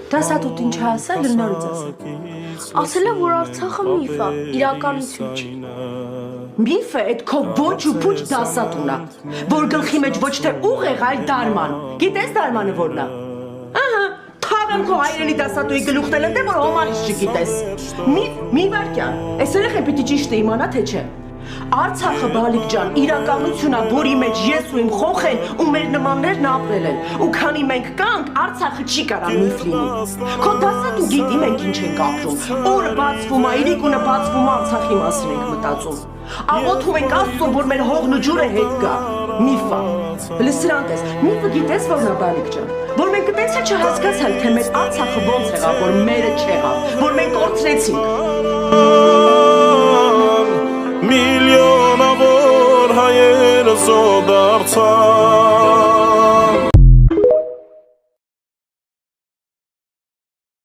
Դասատուտ ինչ ասել, նորից ասել։ Ասել է, որ Արցախը միֆ է, իրականություն չի։ Միֆը այդ քո ոչ ու փուչ դասատունն է, որ գլխի մեջ ոչ թե ուղեղ, այլ դարման։ Գիտես դարմանը որն է։ Ահա, թաղեմ քո հայրենի դասատուի գլուխն էլ որ ոմանից չգիտես։ Մի վարքյան, այս երեխան պիտի ճիշտը իմանա, թե չէ։ Արցախը բալիկ ջան, իրականություն է, որի մեջ ես ու իմ խոխեն ու մեր նմաններն ապրել են։ Ու քանի մենք կանք, Արցախը չի կարա միֆ լինի։ Քո դասատու գիտի մենք ինչ ենք ապրում։ Օրը բացվում է, իրիկունը բացվում է, Արցախի մասին ենք մտածում։ Աղոթում ենք Աստծուն, որ մեր հողն ու ջուրը հետ գա։ Միֆ է։ Լսրանք ես, միֆը գիտես որն է բալիկ ջան։ Որ մենք այդպես չհասկացալ, թե մեր Արցախը ոնց եղավ, որ մերը չեղավ, որ մենք կորցրեցինք։ Միլիոնավոր հայերը զոհ դարձան